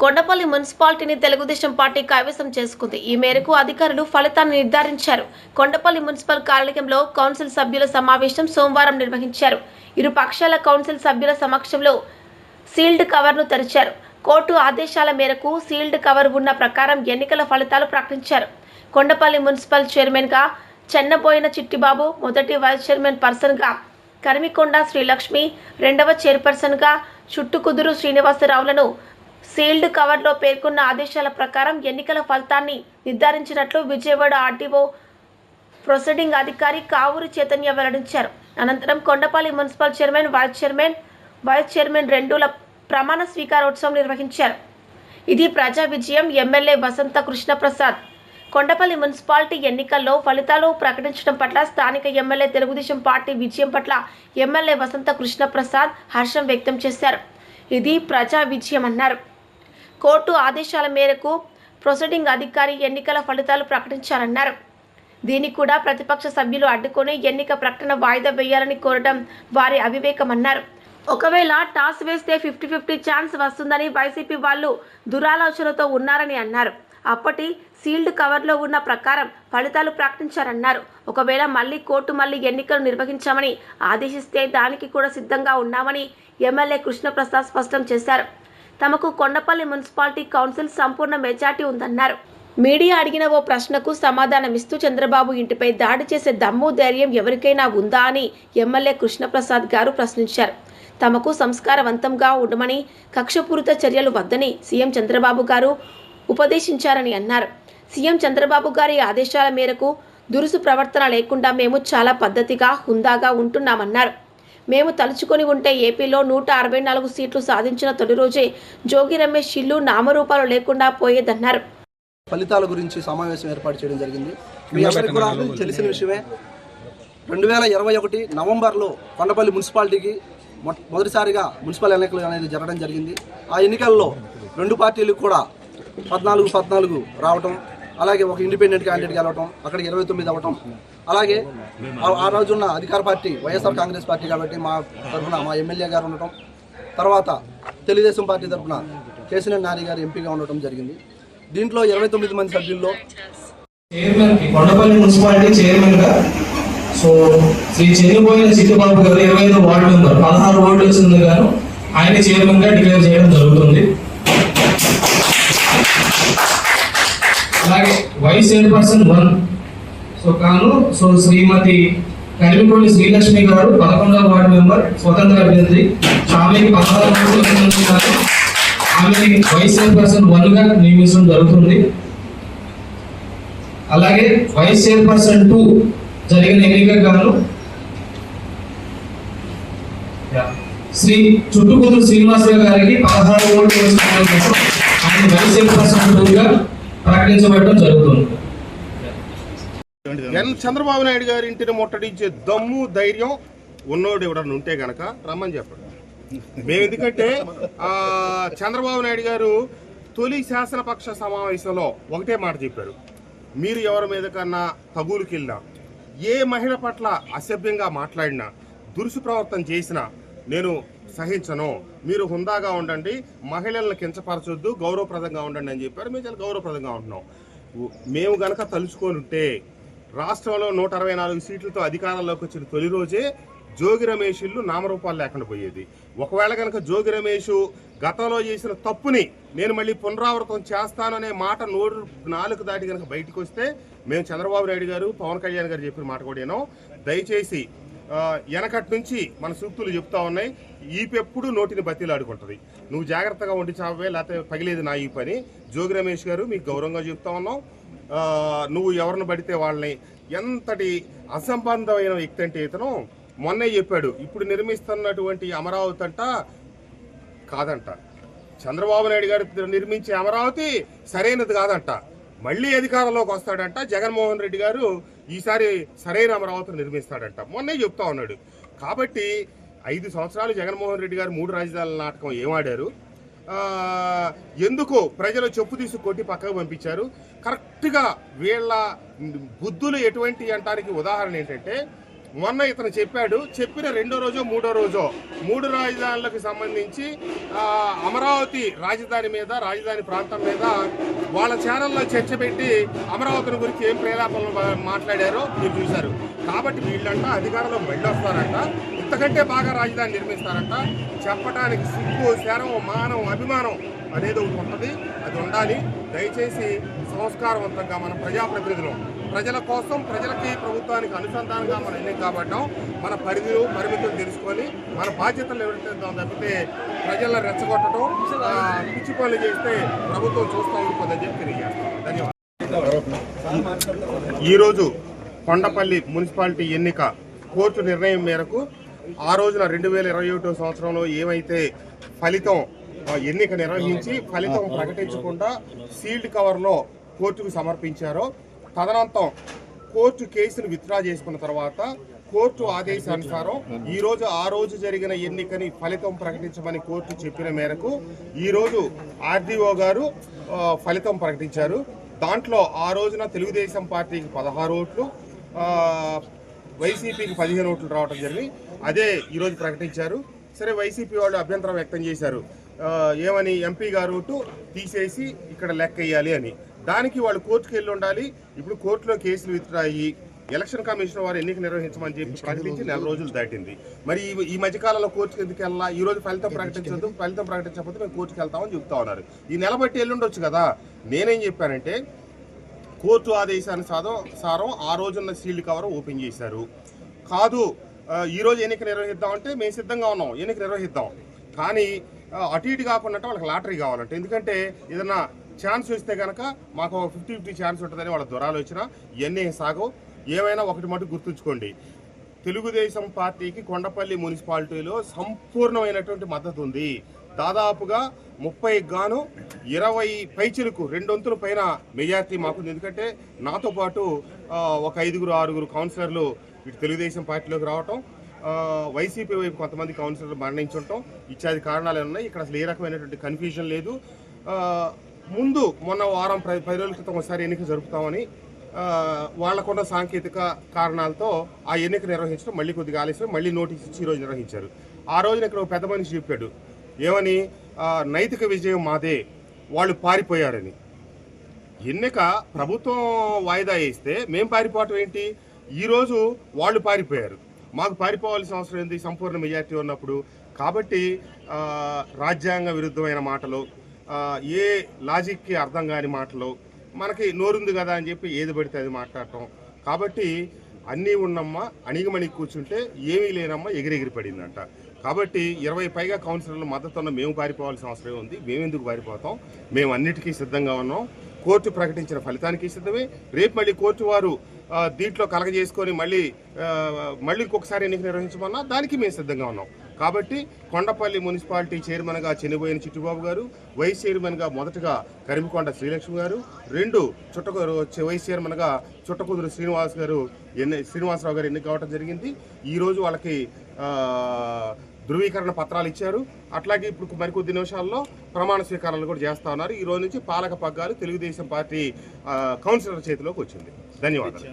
కొండపల్లి మున్సిపాలిటీని తెలుగుదేశం పార్టీ కైవసం చేసుకుంది. ఈ మేరకు అధికారులు ఫలితాన్ని నిర్ధారించారు. కొండపల్లి మున్సిపల్ కార్యాలయంలో కౌన్సిల్ సభ్యుల సమావేశం సోమవారం నిర్వహించారు. ఇరు పక్షాల కౌన్సిల్ సభ్యుల సమక్షంలో సీల్డ్ కవర్ను తెరిచారు. కోర్టు ఆదేశాల మేరకు సీల్డ్ కవర్ ఉన్న ప్రకారం ఎన్నికల ఫలితాలు ప్రకటించారు. కొండపల్లి మున్సిపల్ చైర్మన్గా చెన్నబోయిన చిట్టిబాబు, మొదటి వైస్ చైర్మన్ పర్సన్గా కరిమికొండ శ్రీలక్ష్మి, రెండవ చైర్పర్సన్గా చుట్టుకుదురు శ్రీనివాసరావులను సీల్డ్ కవర్లో పేర్కొన్న ఆదేశాల ప్రకారం ఎన్నికల ఫలితాన్ని నిర్ధారించినట్లు విజయవాడ ఆర్టీఓ ప్రొసీడింగ్ అధికారి కావూరి చైతన్య వెల్లడించారు. అనంతరం Kondapalli municipal chairman, vice chairman రెండుల ప్రమాణ స్వీకారోత్సవం నిర్వహించారు. ఇది ప్రజా విజయం. ఎమ్మెల్యే వసంత కృష్ణప్రసాద్ కొండపల్లి మున్సిపాలిటీ ఎన్నికల్లో ఫలితాలు ప్రకటించడం పట్ల స్థానిక ఎమ్మెల్యే తెలుగుదేశం పార్టీ విజయం పట్ల ఎమ్మెల్యే వసంత కృష్ణప్రసాద్ హర్షం వ్యక్తం చేశారు. ఇది ప్రజా విజయం అన్నారు. కోర్టు ఆదేశాల మేరకు ప్రొసీడింగ్ అధికారి ఎన్నికల ఫలితాలు ప్రకటించారన్నారు. దీన్ని కూడా ప్రతిపక్ష సభ్యులు అడ్డుకొని ఎన్నిక ప్రకటన వాయిదా వేయాలని కోరడం వారి అవివేకమన్నారు. ఒకవేళ టాస్ వేస్తే 50-50 ఛాన్స్ వస్తుందని వైసీపీ వాళ్ళు దురాలోచనతో ఉన్నారని అన్నారు. అప్పటి సీల్డ్ కవర్లో ఉన్న ప్రకారం ఫలితాలు ప్రకటించారన్నారు. ఒకవేళ కోర్టు మళ్ళీ ఎన్నికలు నిర్వహించామని ఆదేశిస్తే దానికి కూడా సిద్ధంగా ఉన్నామని ఎమ్మెల్యే కృష్ణప్రసాద్ స్పష్టం చేశారు. తమకు కొండపల్లి మున్సిపాలిటీ కౌన్సిల్ సంపూర్ణ మెజార్టీ ఉందన్నారు. మీడియా అడిగిన ఓ ప్రశ్నకు సమాధానమిస్తూ చంద్రబాబు ఇంటిపై దాడి చేసే దమ్ము, ధైర్యం ఎవరికైనా ఉందా అని ఎమ్మెల్యే కృష్ణప్రసాద్ గారు ప్రశ్నించారు. తమకు సంస్కారవంతంగా ఉండమని, కక్షపూరిత చర్యలు వద్దని సీఎం చంద్రబాబు గారు ఉపదేశించారని అన్నారు. సీఎం చంద్రబాబు గారి ఆదేశాల మేరకు దురుసు ప్రవర్తన లేకుండా మేము చాలా పద్ధతిగా, హుందాగా ఉంటున్నామన్నారు. మేము తలుచుకొని ఉంటే ఏపీలో 164 సీట్లు సాధించిన తొలి రోజే జోగి రమేష్ ఇల్లు నామరూపాలు లేకుండా పోయేదన్నారు. ఫలితాల గురించి సమావేశం ఏర్పాటు చేయడం జరిగింది. మీ అందరికీ కూడా తెలిసిన విషయమే. 2021 నవంబర్లో కొండపల్లి మున్సిపాలిటీకి మొదటిసారిగా మున్సిపల్ ఎన్నికలు అనేది జరగడం జరిగింది. ఆ ఎన్నికల్లో రెండు పార్టీలకు కూడా 14 రావటం, అలాగే ఒక ఇండిపెండెంట్ క్యాండిడేట్ గెలవటం, అక్కడికి 29 అవ్వటం. అలాగే ఆ రోజున్న అధికార పార్టీ వైఎస్ఆర్ కాంగ్రెస్ పార్టీ కాబట్టి మా తరఫున మా ఎమ్మెల్యే గారు ఉండటం, తర్వాత తెలుగుదేశం పార్టీ తరఫున కేసీఆర్ నాని గారు ఎంపీగా ఉండటం జరిగింది. దీంట్లో 29 మంది సభ్యుల్లో కొండపల్లి మున్సిపాలిటీ చైర్మన్గా శ్రీ చెన్నిపోయిన చిట్టిబాబు గారు 25 వార్డు మెంబర్ 16 ఓట్లు వచ్చింది గాను ఆయన చైర్మన్గా డిక్లేర్ చేయడం జరుగుతుంది. అలాగే వైస్ చైర్పర్సన్ 1 శ్రీమతి కరిమికొండ శ్రీలక్ష్మి గారు 11వ వార్డు మెంబర్, స్వతంత్ర అభ్యర్థి. ఆమెకి 16 ఓట్లు ఆమెని వైస్ చైర్పర్సన్ 1గా నియమించడం జరుగుతుంది. అలాగే వైస్ చైర్పర్సన్ 2 జరిగిన ఎన్నికకు గాను శ్రీ చుట్టుకుదురు శ్రీనివాసరావు గారికి 16 ఓట్లు వచ్చిన ఆయన వైస్ చైర్పర్సన్ 2గా ప్రకటించబడటం జరుగుతుంది. చంద్రబాబు నాయుడు గారి ఇంటిని ముట్టడించే దమ్ము, ధైర్యం ఉన్నోడు ఎవడన్నా ఉంటే గనక రమ్మని చెప్పండి. మేము ఎందుకంటే చంద్రబాబు నాయుడు గారు తొలి శాసనపక్ష సమావేశంలో ఒకటే మాట చెప్పారు. మీరు ఎవరి మీద కన్నా తగులుకెళ్ళినా, ఏ మహిళ పట్ల అసభ్యంగా మాట్లాడినా, దురుసు ప్రవర్తన చేసినా నేను సహించను, మీరు హుందాగా ఉండండి, మహిళలను కించపరచొద్దు, గౌరవప్రదంగా ఉండండి అని చెప్పారు. మేము చాలా గౌరవప్రదంగా ఉంటున్నాం. మేము గనక తలుచుకొని ఉంటే రాష్ట్రంలో 164 సీట్లతో అధికారంలోకి వచ్చిన తొలి రోజే జోగి రమేష్ ఇల్లు నామరూపాలు లేకుండా పోయేది. ఒకవేళ కనుక జోగి రమేష్ గతంలో చేసిన తప్పుని నేను మళ్ళీ పునరావృతం చేస్తాననే మాట 4 దాటి కనుక బయటకు వస్తే మేము చంద్రబాబు నాయుడు గారు, పవన్ కళ్యాణ్ గారు చెప్పిన మాట కూడా ఏనో, దయచేసి వెనకటి నుంచి మన సూక్తులు చెప్తా ఉన్నాయి, ఈపెప్పుడు నోటిని బతిలాడుకుంటుంది, నువ్వు జాగ్రత్తగా ఉండి చావే, లేకపోతే పగిలేదు నా ఈ పని. జోగి రమేష్ గారు మీకు గౌరవంగా చెప్తా ఉన్నాం. నువ్వు ఎవరిని పడితే వాళ్ళని, ఎంతటి అసంబంధమైన వ్యక్తి అంటే ఇతను మొన్నే చెప్పాడు, ఇప్పుడు నిర్మిస్తున్నటువంటి అమరావతి అంట కాదంట, చంద్రబాబు నాయుడు గారు నిర్మించే అమరావతి సరైనది కాదంట, మళ్ళీ అధికారంలోకి వస్తాడంట, జగన్మోహన్ రెడ్డి గారు ఈసారి సరైన అమరావతిని నిర్మిస్తాడంట, మొన్నే చెప్తా ఉన్నాడు. కాబట్టి 5 సంవత్సరాలు జగన్మోహన్ రెడ్డి గారు 3 రాజధానుల నాటకం ఏమాడారు, ఎందుకు ప్రజలు చెప్పు తీసి కొట్టి పక్కకు పంపించారు. కరెక్ట్గా వీళ్ళ బుద్ధులు ఎటువంటి అంటానికి ఉదాహరణ ఏంటంటే, మొన్న ఇతను చెప్పిన రెండో రోజో మూడో రోజో 3 రాజధానులకు సంబంధించి అమరావతి రాజధాని మీద, రాజధాని ప్రాంతం మీద వాళ్ళ ఛానల్లో చర్చ పెట్టి అమరావతిని గురించి ఏం ప్రేలాపనలు మాట్లాడారో మీరు చూశారు. కాబట్టి వీళ్ళంట అధికారంలో మళ్ళీ వస్తారంట, ఇంతకంటే బాగా రాజధాని నిర్మిస్తారంట. చెప్పడానికి సిగ్గు, శరం, మానం, అభిమానం అనేది ఒకటి ఉంటుంది, అది ఉండాలి. దయచేసి సంస్కారవంతంగా మనం ప్రజాప్రతినిధులు, ప్రజల కోసం, ప్రజలకి, ప్రభుత్వానికి అనుసంధానంగా మనం ఎన్నిక కాబట్టాం. మన పరిధులు, పరిమితులు తెలుసుకొని మన బాధ్యతలు ఎవరైతే తప్పితే ప్రజలను రెచ్చగొట్టడం, పిచ్చి పనులు చేస్తే ప్రభుత్వం చూస్తూ ఉండిపోతుందని చెప్పి తెలియజేస్తాం. ధన్యవాదాలు. ఈరోజు కొండపల్లి మున్సిపాలిటీ ఎన్నిక కోర్టు నిర్ణయం మేరకు ఆ రోజున 2021 సంవత్సరంలో ఏమైతే ఫలితం ఎన్నిక నిర్వహించి ఫలితం ప్రకటించకుండా సీల్డ్ కవర్లో కోర్టుకు సమర్పించారో, తదనంతరం కోర్టు కేసును విత్డ్రా చేసుకున్న తర్వాత కోర్టు ఆదేశానుసారం ఈరోజు ఆ రోజు జరిగిన ఎన్నికని ఫలితం ప్రకటించమని కోర్టు చెప్పిన మేరకు ఈరోజు ఆర్డీఓ గారు ఫలితం ప్రకటించారు. దాంట్లో ఆ రోజున తెలుగుదేశం పార్టీకి 16 ఓట్లు, వైసీపీకి 15 ఓట్లు రావడం జరిగింది. అదే ఈరోజు ప్రకటించారు. సరే, వైసీపీ వాళ్ళు అభ్యంతరం వ్యక్తం చేశారు, ఏమని, ఎంపీ గారు ఓటు తీసేసి ఇక్కడ లెక్క వేయాలి అని. దానికి వాళ్ళు కోర్టుకు వెళ్ళి ఉండాలి. ఇప్పుడు కోర్టులో కేసులు విత్డ్రా అయ్యి ఎలక్షన్ కమిషన్ వారు ఎన్నిక నిర్వహించమని చెప్పి ప్రకటించి 4 రోజులు దాటింది. మరి ఈ మధ్యకాలంలో కోర్టుకు ఎందుకు వెళ్ళాలా? ఈ రోజు ఫలితం ప్రకటించదు, ఫలితం ప్రకటించకపోతే మేము కోర్టుకు వెళ్తామని చెప్తా ఉన్నారు. ఈ నెల బట్టి వెళ్ళుండొచ్చు కదా. నేనేం చెప్పానంటే, కోర్టు ఆదేశానుసారం ఆ రోజున్న సీల్డ్ కవర్ ఓపెన్ చేశారు. కాదు, ఈరోజు ఎన్నిక నిర్వహిద్దామంటే మేము సిద్ధంగా ఉన్నాం, ఎన్నిక నిర్వహిద్దాం. కానీ అటు ఇటు కాకుండా వాళ్ళకి లాటరీ కావాలంటే, ఎందుకంటే ఏదన్నా ఛాన్స్ వస్తే కనుక మాకు 50-50 ఛాన్స్ ఉంటుందని వాళ్ళ దొరాలోచన. ఇవన్నీ సాగవు. ఏమైనా ఒకటి మటుకు గుర్తుంచుకోండి, తెలుగుదేశం పార్టీకి కొండపల్లి మున్సిపాలిటీలో సంపూర్ణమైనటువంటి మద్దతు ఉంది. దాదాపుగా 30 గాను 20 పైచిలకు 2 వంతుల పైన మెజార్టీ మాకుంది. ఎందుకంటే నాతో పాటు ఒక 5-6 కౌన్సిలర్లు ఇటు తెలుగుదేశం పార్టీలోకి రావటం, వైసీపీ వైపు కొంతమంది కౌన్సిలర్లు మరణించడం ఇత్యాది కారణాలు ఉన్నాయి. ఇక్కడ అసలు ఏ రకమైనటువంటి కన్ఫ్యూజన్ లేదు. ముందు మొన్న వారం 10 రోజుల క్రితం ఒకసారి ఎన్నిక జరుపుతామని వాళ్ళకున్న సాంకేతిక కారణాలతో ఆ ఎన్నిక నిర్వహించడం మళ్ళీ కొద్దిగా ఆలస్యం, మళ్ళీ నోటీస్ ఇచ్చి ఈరోజు నిర్వహించారు. ఆ రోజున ఇక్కడ ఒక పెద్ద మనిషి చెప్పాడు, ఏమని, నైతిక విజయం మాదే, వాళ్ళు పారిపోయారని. ఎన్నిక ప్రభుత్వం వాయిదా వేస్తే మేం పారిపోవటం ఏంటి? ఈరోజు వాళ్ళు పారిపోయారు, మాకు పారిపోవాల్సిన అవసరం ఏంటి సంపూర్ణ మెజార్టీ ఉన్నప్పుడు? కాబట్టి రాజ్యాంగ విరుద్ధమైన మాటలు, ఏ లాజిక్కి అర్థం కాని మాటలు, మనకి నోరుంది కదా అని చెప్పి ఏది పడితే అది మాట్లాడటం. కాబట్టి అన్నీ ఉన్నమ్మా అణిగిమణిగి కూర్చుంటే ఏమీ లేనమ్మా ఎగిరెగిరి పడిందంట. కాబట్టి 20 పైగా కౌన్సిలర్లు మద్దతున్న మేము పారిపోవాల్సిన అవసరం ఉంది. మేమెందుకు పారిపోతాం? మేము అన్నిటికీ సిద్ధంగా ఉన్నాం. కోర్టు ప్రకటించిన ఫలితానికి సిద్ధమే. రేపు మళ్ళీ కోర్టు వారు దీంట్లో కలగజేసుకొని మళ్ళీ ఇంకొకసారి ఎన్నిక నిర్వహించమన్నా దానికి మేము సిద్ధంగా ఉన్నాం. కాబట్టి కొండపల్లి మున్సిపాలిటీ చైర్మన్గా చెన్నిబోయిన చిట్టుబాబు గారు, వైస్ చైర్మన్గా మొదటగా కరిమికొండ శ్రీలక్ష్మి గారు, 2 వైస్ చైర్మన్గా చుట్టకుదురు శ్రీనివాసరావు గారు ఎన్నిక కావడం జరిగింది. ఈరోజు వాళ్ళకి ధృవీకరణ పత్రాలు ఇచ్చారు. అట్లాగే ఇప్పుడు మరికొద్ది నిమిషాల్లో ప్రమాణ స్వీకారాలు కూడా చేస్తా ఉన్నారు. ఈ రోజు నుంచి పాలక పగ్గాలు తెలుగుదేశం పార్టీ కౌన్సిలర్ చేతిలోకి వచ్చింది. ధన్యవాదాలు.